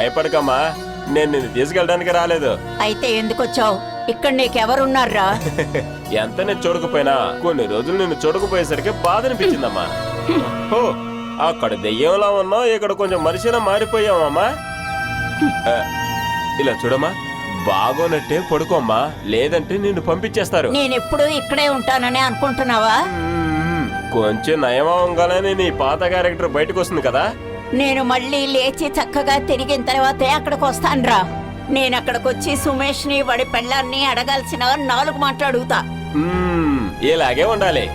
భయపడకమ్మా, నేను నిన్ను తీసుకెళ్ళడానికి రాలేదు. అయితే ఎందుకు వచ్చావు? ఇక్కడ నీకెవరున్నారా? ఎంత నేను చూడకపోయినా కొన్ని రోజులు నిన్ను చూడకపోయేసరికి బాధ అనిపించిందమ్మా. ఓ, అక్కడ దెయ్యంలా ఉన్నావు, ఇక్కడ కొంచెం మనిషిలా మారిపోయావమ్మా. ఇలా చూడమ్మా, బాగోనట్టే పడుకోమ్మా, లేదంటే నిన్ను పంపించేస్తారు. నేనెప్పుడు ఇక్కడే ఉంటానని అనుకుంటున్నావా? కొంచెం నయమంగానే నీ పాత క్యారెక్టర్ బయటకు వస్తుంది కదా. నేను మళ్ళీ లేచి చక్కగా తిరిగిన తర్వాతే అక్కడికి వస్తానురా. నేను అక్కడికి వచ్చి సుమేష్ ని వాడి పెళ్ళాన్ని అడగాల్సిన 4 మాటలు అడుగుతా. ఇలాగే ఉండాలి.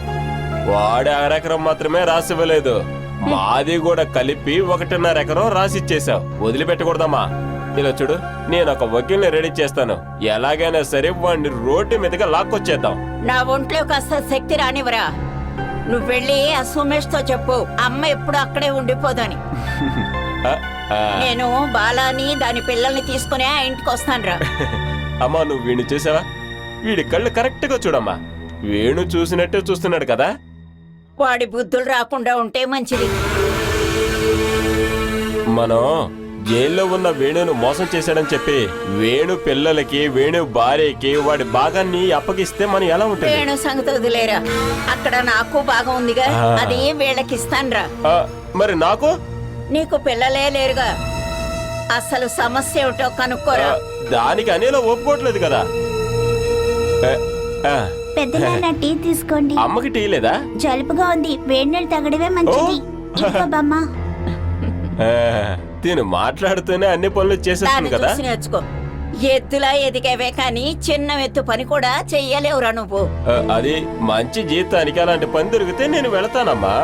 వాడు 1/2 ఎకరం మాత్రమే రాసివ్వలేదు, మాది కూడా కలిపి 1.5 ఎకరం రాసిచ్చేసావు. వదిలిపెట్టకూడదమ్మా. ఇలా చూడు, నేను ఒక వకీల్ని రెడీ చేస్తాను. ఎలాగైనా సరే వాడిని రోడ్డు మీదగా లాక్కొచ్చేద్దాం. నా ఒంట్లో కాస్త శక్తి రానివరా. నువ్వు వెళ్ళి ఆ సుమేష్ తో చెప్పు, అమ్మ ఎప్పుడు అక్కడే ఉండిపోదని. నేను బాలాని దాని పిల్లల్ని తీసుకుని ఆ ఇంటికి వస్తానురా. అమ్మా, నువ్వు వీడిని చూసావా? వీడి కళ్ళు కరెక్ట్ గా చూడమ్మా. వేణు చూసినట్టే చూస్తున్నాడు కదా. వాడి బుద్ధులు రాకుండా ఉంటే మంచిది. మనం జైల్లో ఉన్న వేణును మోసం చేశాడని చెప్పి వేణు పిల్లలకి, వేణు భార్యకి వాడి భాగాన్ని అప్పగిస్తే మనం ఎలా ఉంటుంది? వేణు సంగతి వదిలేరా, అక్కడ నాకు బాగా ఉందిగా, అది వీళ్ళకి ఇస్తానురా. మరి నాకు? నీకు పిల్లలే లేరుగా. అసలు సమస్య ఏమిటో కనుక్కోరా. దానికి అనేలో ఒప్పుకోవట్లేదు కదా. పెద్దనాన్న టీ తీసుకోండి. అమ్మకి టీ లేదా? జలుబుగా ఉంది, వేడి నీళ్ళు తగడమే మంచిది. ఇదిగో బామ్మ. తిను మాట్లాడుతూనే అన్ని పనులు చేసేస్తుంది కదా. చూసి నేర్చుకో. ఎద్దులా ఎదిగేవే కానీ చిన్న ఎత్తు పని కూడా చెయ్యలేవురా నువ్వు. అది మంచి జీతానికి అలాంటి పని దొరికితే నేను వెళతానమ్మా.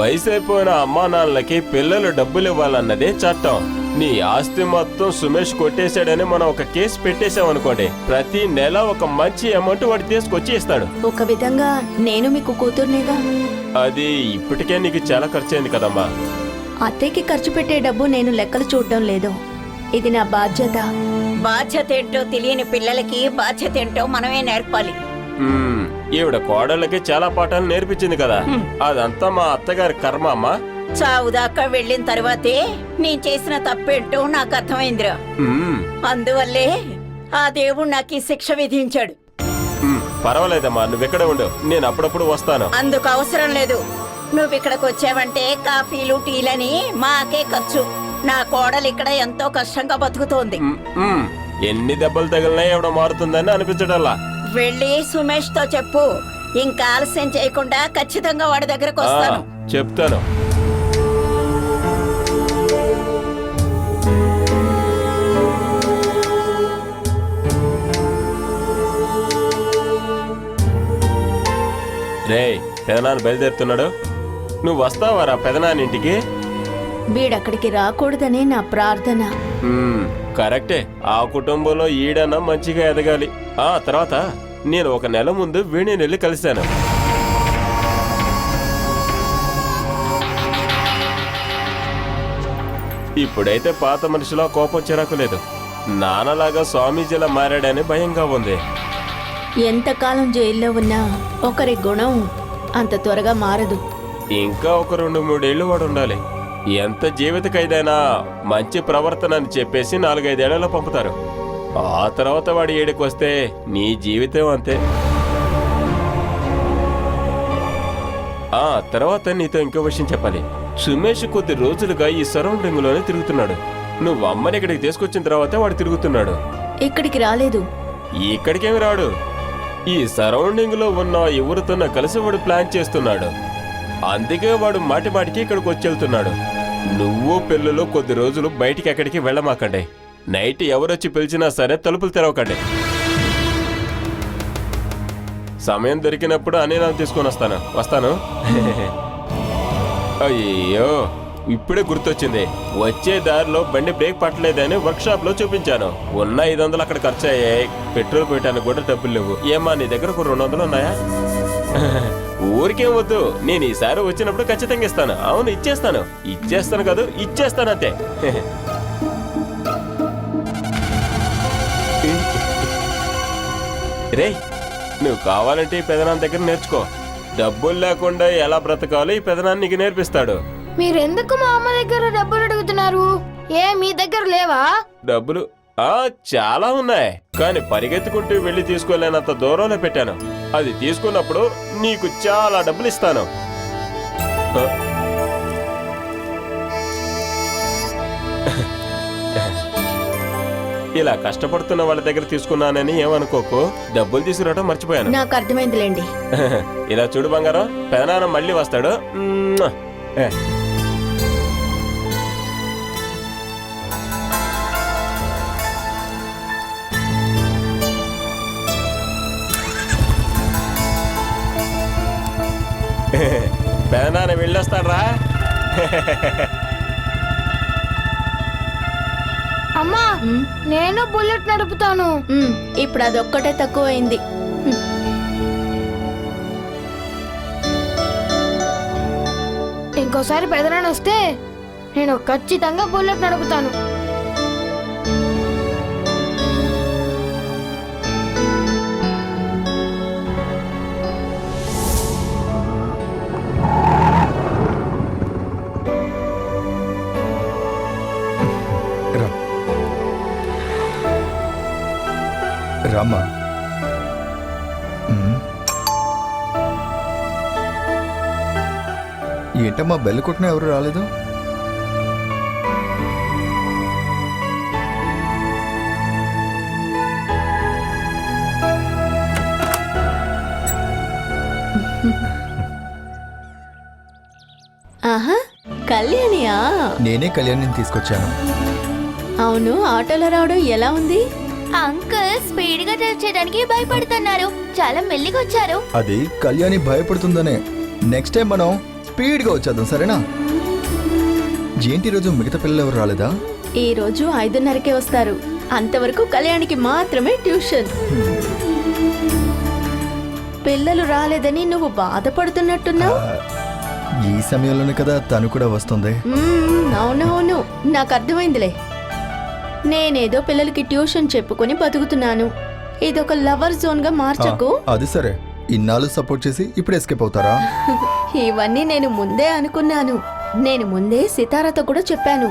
వయసు అయిపోయిన అమ్మా నాన్నలకి పిల్లలు డబ్బులు ఇవ్వాలన్నదే చట్టం. నీ ఆస్తి మొత్తం సుమేష్ కొట్టేశాడని మనం ఒక కేసు పెట్టేశామనుకోండి, ప్రతి నెల ఒక మంచి అమౌంట్ వాడు తీసుకొచ్చి ఇస్తాడు. ఒక విధంగా నేను మీకు కూతుర్నేగా. అది ఇప్పటికే నీకు చాలా ఖర్చు అయింది కదమ్మా. అత్తయ్యకి ఖర్చు పెట్టే డబ్బు నేను లెక్కలు చూడడం లేదు. ఇది నా బాధ్యత. బాధ్యత ఏంటో తెలియని పిల్లలకి బాధ్యత ఏంటో మనమే నేర్పాలి. ఈవిడ కోడళ్ళకి చాలా పాఠాలు నేర్పించింది కదా. అదంతా మా అత్తగారి కర్మ అమ్మా. చావు దాకా వెళ్ళిన తర్వాతే నేను చేసిన తప్పేంటో నాకు అర్థమైందిరా. అందువల్లే ఆ దేవుడు నాకు ఈ శిక్ష విధించాడు. పర్వాలేదమ్మా, నువ్వెక్కడ ఉండు, నేను అప్పుడప్పుడు వస్తాను. అందుకు అవసరం లేదు. నువ్వు ఇక్కడికి వచ్చావంటే కాఫీలు టీలని మాకే ఖర్చు. నా కోడలు ఇక్కడ ఎంతో కష్టంగా బతుకుతోంది. ఎన్ని దెబ్బలు తగిలినా ఎవడ మారుతుందని అనిపించడల్లా. వెళ్ళి సుమేష్ తో చెప్పు, ఇంకా ఆలస్యం చేయకుండా ఖచ్చితంగా వాడి దగ్గరకు వస్తాను. చెప్తాను. రే, పెదనాన్న బయలుదేరుతున్నాడు. నువ్వు వస్తావారా పెదనాన్నింటికి? వీడక్కడికి రాకూడదనే నా ప్రార్థన. కరెక్టే. ఆ కుటుంబంలో ఈడన మంచిగా ఎదగాలి. ఆ తర్వాత నేను 1 నెల ముందు వీణిని వెళ్ళి కలిశాను. ఇప్పుడైతే పాత మనిషిలో కోపం చిరాకు లేదు. నాన్నలాగా స్వామీజీలా మారాడని భయంగా ఉంది. ఎంతకాలం జైల్లో ఉన్నా ఒకరి గుణం అంత త్వరగా మారదు. ఇంకా ఒక 2-3 ఏళ్ళు వాడు ఉండాలి. ఎంత జీవిత ఖైదైనా మంచి ప్రవర్తన అని చెప్పేసి 4-5 ఏళ్లలో పంపుతారు. ఆ తర్వాత వాడి ఏడుకు వస్తే నీ జీవితం అంతే. ఆ తర్వాత నీతో ఇంకో విషయం చెప్పాలి. సుమేష్ కొద్ది రోజులుగా ఈ సరౌండింగ్ లోనే తిరుగుతున్నాడు. నువ్వు అమ్మని ఇక్కడికి తీసుకొచ్చిన తర్వాత వాడు తిరుగుతున్నాడు. ఇక్కడికి రాలేదు. ఇక్కడికేమి రాడు. ఈ సరౌండింగ్ లో ఉన్న ఎవరితోనో కలిసి వాడు ప్లాన్ చేస్తున్నాడు. అందుకే వాడు మాటిమాటికి ఇక్కడికి వచ్చి వెళ్తున్నాడు. నువ్వు పిల్లలు కొద్ది రోజులు బయటికి ఎక్కడికి వెళ్ళమాకండి. నైట్ ఎవరొచ్చి పిలిచినా సరే తలుపులు తెరవకండి. సమయం దొరికినప్పుడు అన్నీ నాకు తీసుకొని వస్తాను. అయ్యో, ఇప్పుడే గుర్తొచ్చింది. వచ్చే దారిలో బండి బ్రేక్ పట్టలేదని వర్క్ షాప్ లో చూపించాను. ఉన్న 500 అక్కడ ఖర్చు అయ్యాయి. పెట్రోల్ పెట్టడానికి కూడా డబ్బులు లేవు. ఏమా నీ దగ్గర ఒక 200 ఉన్నాయా? ఊరికేం వద్దు, నేను ఈసారి వచ్చినప్పుడు ఖచ్చితంగా ఇస్తాను. అవును, ఇచ్చేస్తాను కాదు, ఇచ్చేస్తాను అంతే. రే, నువ్వు కావాలంటే ఈ పెదనాన్న దగ్గర నేర్చుకో. డబ్బులు లేకుండా ఎలా బ్రతకాలో ఈ పెదనాన్న నీకు నేర్పిస్తాడు. మీరెందుకు మా అమ్మ దగ్గర డబ్బులు అడుగుతున్నారు? ఏ మీ దగ్గర లేవా? డబ్బులు చాలా ఉన్నాయి, కానీ పరిగెత్తుకుంటూ వెళ్ళి తీసుకోలేనంత దూరంలో పెట్టాను. అది తీసుకున్నప్పుడు నీకు చాలా డబ్బులు ఇస్తాను. ఆ. ఇలా కష్టపడుతున్న వాళ్ళ దగ్గర తీసుకున్నానని ఏమనుకోకు. డబ్బులు తీసుకురావడం మర్చిపోయాను. నాకు అర్థమైందిలేండి. ఇలా చూడు బంగారం, పెదనాన్న మళ్ళీ వస్తాడు. మ్మ్. ఏ. పెదనాన్న వెళ్ళొస్తాడ్రా. అమ్మా, నేను బుల్లెట్ నడుపుతాను. ఇప్పుడు అదొక్కటే తక్కువైంది. ఇంకోసారి పెదనాన్న వస్తే నేను ఖచ్చితంగా బుల్లెట్ నడుపుతాను. రామ్మా. ఏంటమ్మా బెల్ కొట్టినా ఎవరు రాలేదు? ఆహా, కళ్యాణియా? నేనే కళ్యాణిని తీసుకొచ్చాను. అవును, ఆటోలో రావడం ఎలా ఉంది? అంకుల్ స్పీడ్ గా డ్రైవ్ చేయడానికి భయపడుతున్నారు. చాలా మెల్లిగా వచ్చారు. అది కళ్యాణి భయపడుతుందనే. నెక్స్ట్ టైం మనం స్పీడ్గా వచ్చేద్దాం, సరేనా? ఏంటి రోజు మిగతా పిల్లలు ఎవరు రాలేదా? ఈ రోజు 5:30కే వస్తారు. అంతవరకు కళ్యాణికి మాత్రమే ట్యూషన్. పిల్లలు రాలేదని నువ్వు బాధపడుతున్నట్టున్నావు. ఈ సమయంలోనే కదా తను కూడా వస్తుంది. అవునవును, నాకు అర్థమైందిలే. నేనేదో పిల్లలకి ట్యూషన్ చెప్పుకొని బతుకుతున్నాను. ఇదొక లవర్ జోన్ గా మార్చకు. అది సరే, ఇన్నాళ్ళు సపోర్ట్ చేసి ఇప్పుడు ఎస్కేప్ అవుతారా? ఇవన్నీ నేను ముందే అనుకున్నాను. నేను ముందే సితారాతో కూడా చెప్పాను,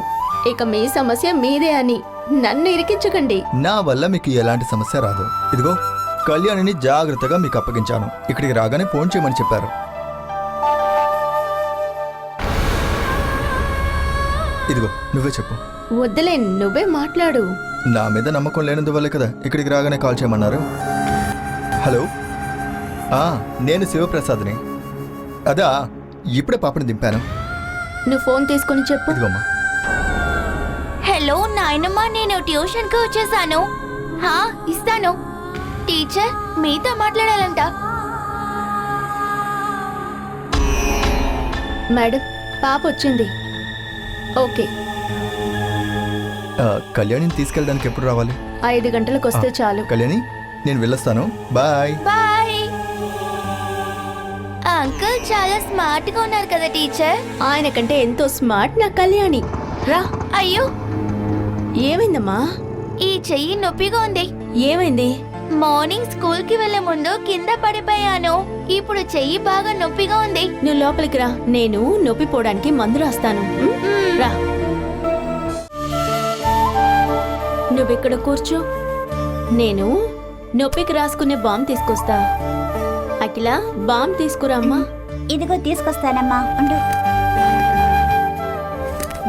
ఇక మీ సమస్య మీదే అని. నన్ను ఇరికించకండి. నా వల్ల మీకు ఎలాంటి సమస్య రాదు. ఇదిగో కళ్యాణిని జాగ్రత్తగా మీకు అప్పగించాను. ఇక్కడికి రాగానే ఫోన్ చేయమని చెప్పారు. ఇదిగో నువ్వే చెప్పు. వద్దులే, నువ్వే మాట్లాడు. నా మీద నమ్మకం లేనందువల్లే కదా ఇక్కడికి రాగానే కాల్ చేయమన్నారు. హలో, నేను శివప్రసాద్ని. అదా ఇప్పుడే పాపని దింపాను. నువ్వు ఫోన్ తీసుకొని చెప్పు. ఇదిగోమ్మా. హలో నాయనమ్మ, నేను ట్యూషన్ కు వచ్చేసాను. ఇస్తాను. టీచర్ మీతో మాట్లాడాలంట. మేడం, పాప వచ్చింది. ఓకే. కళ్యాణిని తీసుకెళ్ళడానికి ఎప్పుడు రావాలి? 5 గంటలకు వస్తే చాలు. కళ్యాణి, నేను వెళ్ళొస్తాను. Bye bye. అంకుల్ చాలా స్మార్ట్ గా ఉన్నారు కదా టీచర్. ఆయన కంటే ఎంతో స్మార్ట్ నా కళ్యాణి. రా. అయ్యో, ఏమైందమ్మా? ఈ చెయ్యి నొప్పిగా ఉంది. ఏమైంది? మార్నింగ్ స్కూల్ కి వెళ్లే ముందు కింద పడిపోయాను. ఇప్పుడు చెయ్యి బాగా నొప్పిగా ఉంది. నువ్వు లోపలికి రా, నేను నొప్పి పోవడానికి మందు రాస్తాను. రా, నువ్విక్కడ కూర్చో. నేను నొప్పికి రాసుకునే బామ్ తీసుకొస్తా. అఖిల, బామ్ తీసుకురా అమ్మా. ఇదిగో తీసుకొస్తానమ్మా.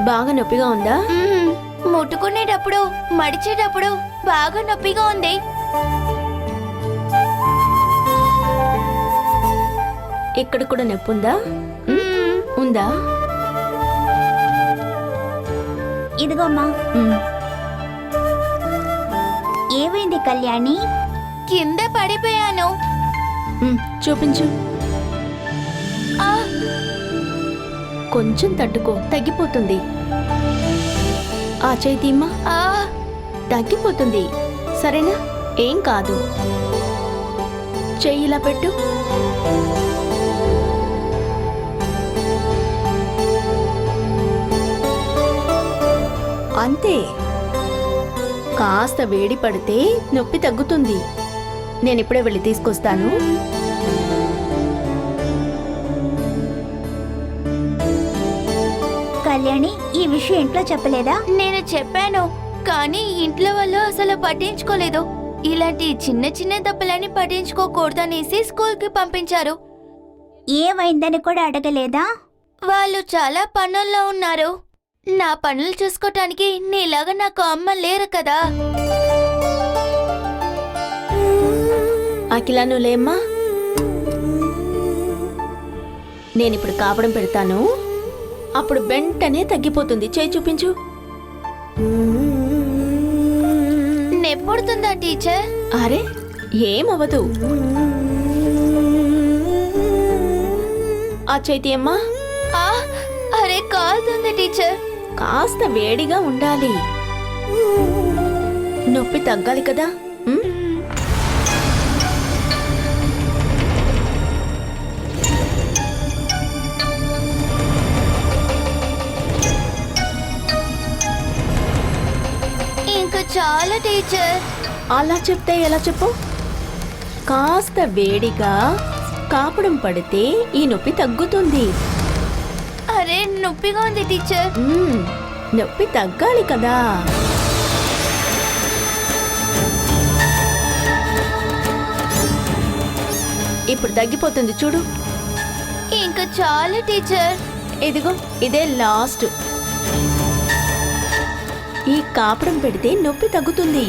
బాగా నొప్పిగా ఉందా? ముట్టుకునేటప్పుడు మడిచేటప్పుడు బాగా నొప్పిగా ఉంది. ఇక్కడ కూడా నొప్పి ఉందా? ఉందా? ఇదిగోమ్మా. ఏమైంది కళ్యాణి? కింద పడిపోయాను. చూపించు. కొంచెం తట్టుకో, తగ్గిపోతుంది. ఆ చేయి తీమ్మా. తగ్గిపోతుంది, సరేనా? ఏం కాదు. చెయ్యి ఇలా పెట్టు. అంతే. కాస్త వేడి పడితే నొప్పి తగ్గుతుంది. నేను ఇప్పుడే వెళ్ళి తీసుకొస్తాను. కళ్యాణి ఈ విషయం ఇంట్లో చెప్పలేదా? నేను చెప్పాను, కానీ ఇంట్లో వాళ్ళు అసలు పట్టించుకోలేదు. ఇలాంటి చిన్న చిన్న తప్పులని పట్టించుకోకూడదనేసి స్కూల్కి పంపించారు. ఏమైందని కూడా అడగలేదా? వాళ్ళు చాలా పనుల్లో ఉన్నారు. నా పనులు చూసుకోటానికి నీలాగా నాకు అమ్మ లేరు కదా. అఖిల నువ్వు లేమ్మా. నేనిప్పుడు కాపడం పెడతాను, అప్పుడు వెంటనే తగ్గిపోతుంది. చేయి చూపించు. నెప్పుడుతుందా టీచర్? అరే ఏమవ్వదు. ఆ చేతి అమ్మా. అరే కాలుతుంది టీచర్. కాస్త వేడిగా ఉండాలి, నొప్పి తగ్గాలి కదా. ఇంకా చాలా టీచర్. అలా చెప్తే ఎలా చెప్పు? కాస్త వేడిగా కాపడం పడితే ఈ నొప్పి తగ్గుతుంది. అరే నొప్పిగా ఉంది టీచర్. నొప్పి తగ్గాలి కదా. ఇప్పుడు తగ్గిపోతుంది చూడు. ఇంకా చాలా టీచర్. ఇదిగో ఇదే లాస్ట్. ఈ కాపడం పెడితే నొప్పి తగ్గుతుంది.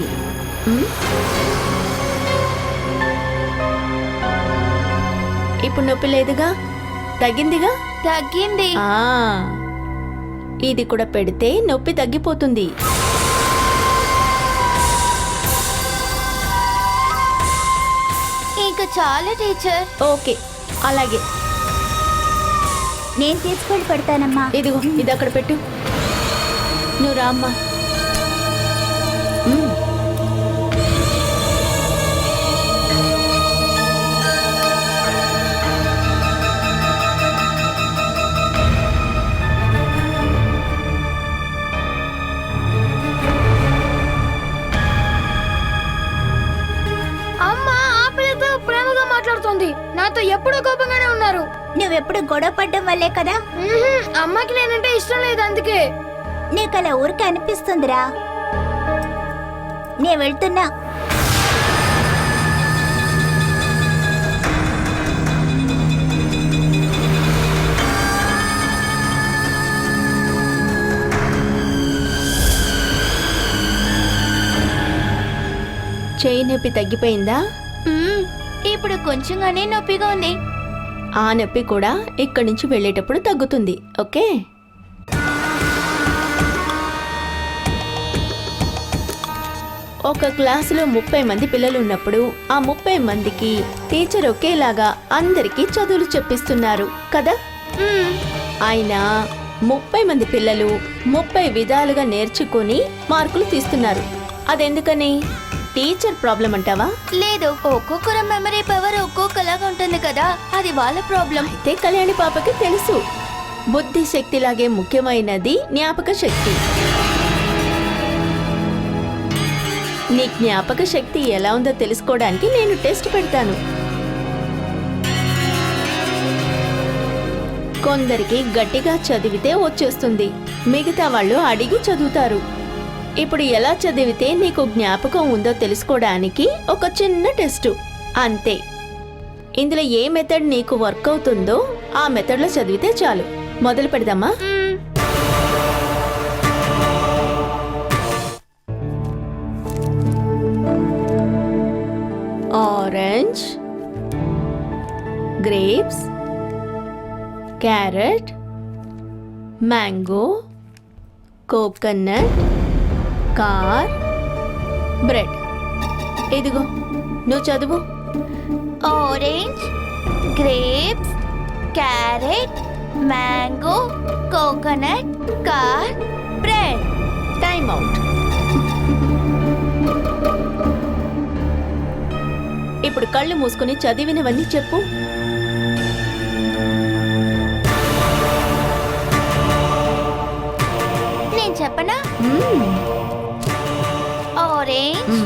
ఇప్పుడు నొప్పి లేదుగా, తగ్గిందిగా. తగ్గింది. ఇది కూడా పెడితే నొప్పి తగ్గిపోతుంది. ఇంకా చాలా టీచర్. ఓకే అలాగే. నేను తీసుకొని పెడతానమ్మా. ఇదిగో ఇది అక్కడ పెట్టు. నువ్వు రామ్మా. నాతో ఎప్పుడూ కోపంగానే ఉన్నారు. నువ్వెప్పుడు గొడవ పడ్డం వల్లే కదా. అమ్మకి నేనంటే ఇష్టం లేదు, అందుకే. నీకు అలా ఊరికే అనిపిస్తుందిరా. నేను వెళ్తున్నా. చేయి నొప్పి తగ్గిపోయిందా? ఇప్పుడు కొంచెంగానే నొప్పిగా ఉంది. ఆ నొప్పి కూడా ఇక్కడి నుంచి వెళ్ళేటప్పుడు తగ్గుతుంది. ఓకే. ఒక క్లాసులో 30 మంది పిల్లలు ఉన్నప్పుడు ఆ 30 మందికి టీచర్ ఒకేలాగా అందరికీ చదువులు చెప్పిస్తున్నారు కదా. అయినా 30 మంది పిల్లలు 30 విధాలుగా నేర్చుకుని మార్కులు తీస్తున్నారు. అదెందుకని? టీచర్ ప్రాబ్లం అంటావా? లేదు, ఒక్కొక్కరు మెమరీ పవర్ ఒక్కొక్కలాగా ఉంటుంది కదా, అది వాళ్ళ ప్రాబ్లం. అయితే కళ్యాణి పాపకి తెలుసు, బుద్ధి శక్తి లాగే ముఖ్యమైనది జ్ఞాపక శక్తి. నీ జ్ఞాపక శక్తి ఎలా ఉందో తెలుసుకోవడానికి నేను టెస్ట్ పెడతాను. కొందరికి గట్టిగా చదివితే వచ్చేస్తుంది, మిగతా వాళ్ళు అడిగి చదువుతారు. ఇప్పుడు ఎలా చదివితే నీకు జ్ఞాపకం ఉందో తెలుసుకోవడానికి ఒక చిన్న టెస్టు అంతే. ఇందులో ఏ మెథడ్ నీకు వర్క్ అవుతుందో ఆ మెథడ్లో చదివితే చాలు. మొదలు పెడదామా? Orange, grapes, carrot, mango, coconut, car, bread. ఇదిగో నువ్వు చదువు. Orange, grapes, carrot, mango, coconut, car, bread. Time out. ఇప్పుడు కళ్ళు మూసుకొని చదివినవన్నీ చెప్పు. నేను చెప్పనా? ఆరెంజ్,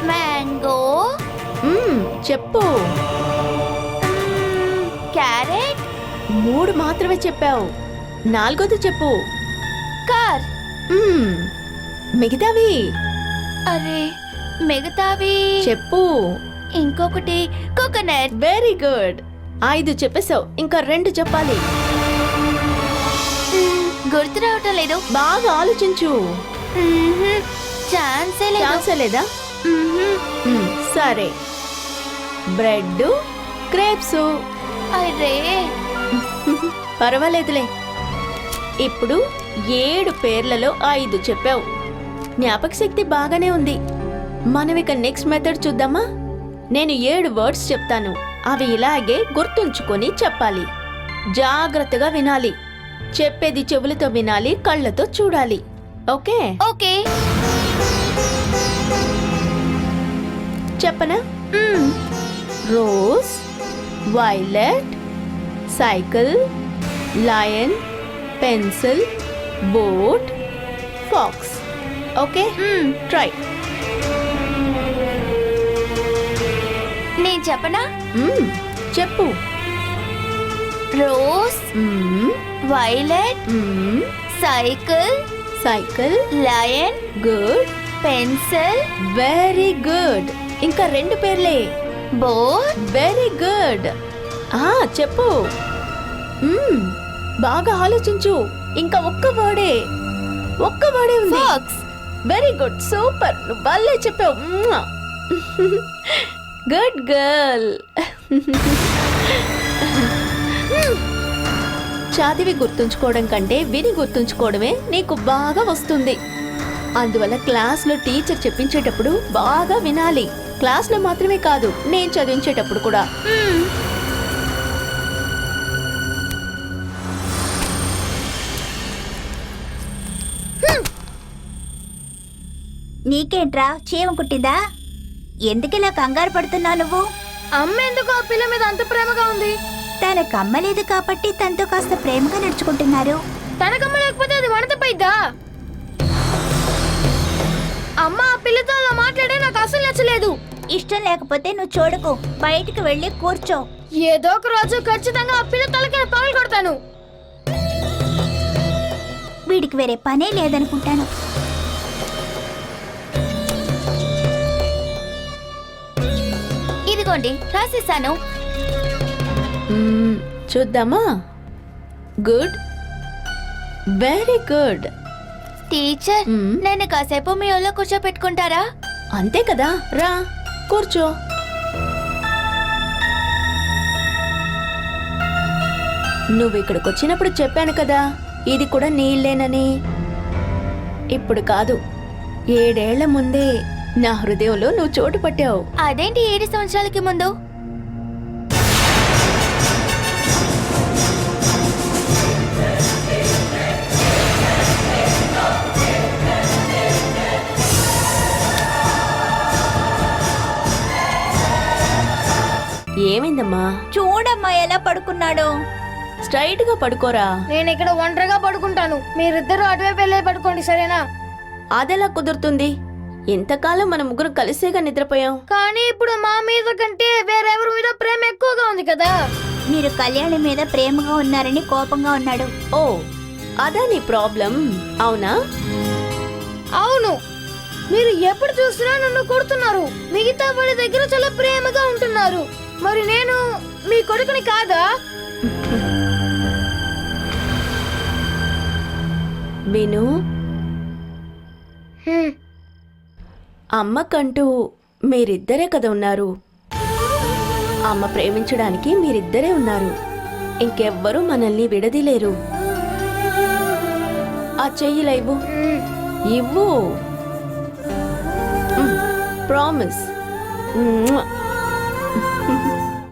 మ్యాంగో, చెప్పు. క్యారెట్. 3 మాత్రమే చెప్పావు. 4ది చెప్పు. కార్. మ్మ్. మిగతావి అరే మిగతావి చెప్పు. ఇంకొకటి కోకోనట్. Very good. 5 చెప్పేశావు. ఇంకా 2 చెప్పాలి. గుర్తు రావటం లేదు. బాగా ఆలోచించు. ఛాన్సే లేదు. ఛాన్సే లేదా? సరే, బ్రెడ్, క్రేప్స్. అరే పర్వాలేదులే. ఇప్పుడు 7 పేర్లలో 5 చెప్పావు. జ్ఞాపక శక్తి బాగానే ఉంది. మనం ఇక నెక్స్ట్ మెథడ్ చూద్దామా? నేను 7 వర్డ్స్ చెప్తాను. అవి ఇలాగే గుర్తుంచుకొని చెప్పాలి. జాగ్రత్తగా వినాలి. చెప్పేది చెవులతో వినాలి, కళ్ళతో చూడాలి. ఓకే? ఓకే. చెప్పనా? Rose, violet, cycle, lion, pencil, boat, fox. Okay, try. నేను చెప్పనా? చెప్పు. Rose, violet, cycle, cycle, lion, good, pencil, very good. ఇంకా 2 పేర్లే. బోట్. Very good. చెప్పు. బాగా ఆలోచించు. ఇంకా ఒక్క వర్డే ఉంది. ఫాక్స్. Very good, super. నువ్వు భలే చెప్పావు. Good girl. చదివి గుర్తుంచుకోవడం కంటే విని గుర్తుంచుకోవడమే నీకు బాగా వస్తుంది. అందువల్ల క్లాస్లో టీచర్ చెప్పించేటప్పుడు బాగా వినాలి. క్లాస్లో మాత్రమే కాదు, నేను చదివించేటప్పుడు కూడా. నీకేంట్రా చీమ కుట్టిందా? ఎందుకిలా కంగారు పడుతున్నావు నువ్వు? అమ్మ ఎందుకు ఆ పిల్ల మీద అంత ప్రేమగా ఉంది? తనకు అమ్మలేదు కాబట్టి తనతో కాస్త ప్రేమగా నడుచుకుంటున్నారు. తనకమ్మ లేకపోతే అది వనత పైద్దా? అమ్మ ఆ పిల్లతో అలా మాట్లాడే నాకు అసలు నచ్చలేదు. ఇష్టం లేకపోతే నువ్వు చూడకు, బయటికి వెళ్ళి కూర్చో. ఏదో ఒక రోజు ఖచ్చితంగా ఆ పిల్ల తలకి పగలు కొడతాను. వీడికి వేరే పనే లేదనుకుంటాను. ఇదిగోండి రాసేసాను. చూద్దామా? Good, very good. టీచర్, నేను కాసేపు మీ ఒళ్ళో కూర్చోపెట్టుకుంటారా? అంతే కదా, రా కూర్చో. నువ్వు ఇక్కడికి వచ్చినప్పుడు చెప్పాను కదా, ఇది కూడా నీళ్ళేనని. ఇప్పుడు కాదు, 7 ఏళ్ల ముందే నా హృదయంలో నువ్వు చోటు పట్టావు. అదేంటి 7 సంవత్సరాలకి ముందు? ఏమైందమ్మా? చూడమ్మా ఎలా పడుకున్నాడు. స్ట్రైట్ గా పడుకోరా. నేను ఇక్కడ ఒంటరిగా పడుకుంటాను. మీరిద్దరు అటువైపు వెళ్ళే పడుకోండి, సరేనా? అదెలా కుదురుతుంది? ఇంతకాలం మన ముగ్గురు కలిసేగా నిద్రపోయాం. కానీ ఇప్పుడు మా మీద కంటే వేరెవరి మీద ప్రేమ ఎక్కువగా ఉంది కదా. మీరు కళ్యాణి మీద ప్రేమగా ఉన్నారని కోపంగా ఉన్నాడు. ఓ, అదా నీ ప్రాబ్లం? అవునా? అవును. మీరు ఎప్పుడు చూసినా నన్ను కొడుతున్నారు. మిగతా వాళ్ళ దగ్గర చాలా ప్రేమగా ఉంటున్నారు. మరి నేను మీ కొడుకుని కాదా? విను, అమ్మకంటూ మీరిద్దరే కదా ఉన్నారు. అమ్మ ప్రేమించడానికి మీరిద్దరే ఉన్నారు. ఇంకెవ్వరూ మనల్ని విడదీలేరు. ఆ చెయ్యిలా ఇవ్వు. ఇవ్వు. ప్రామిస్.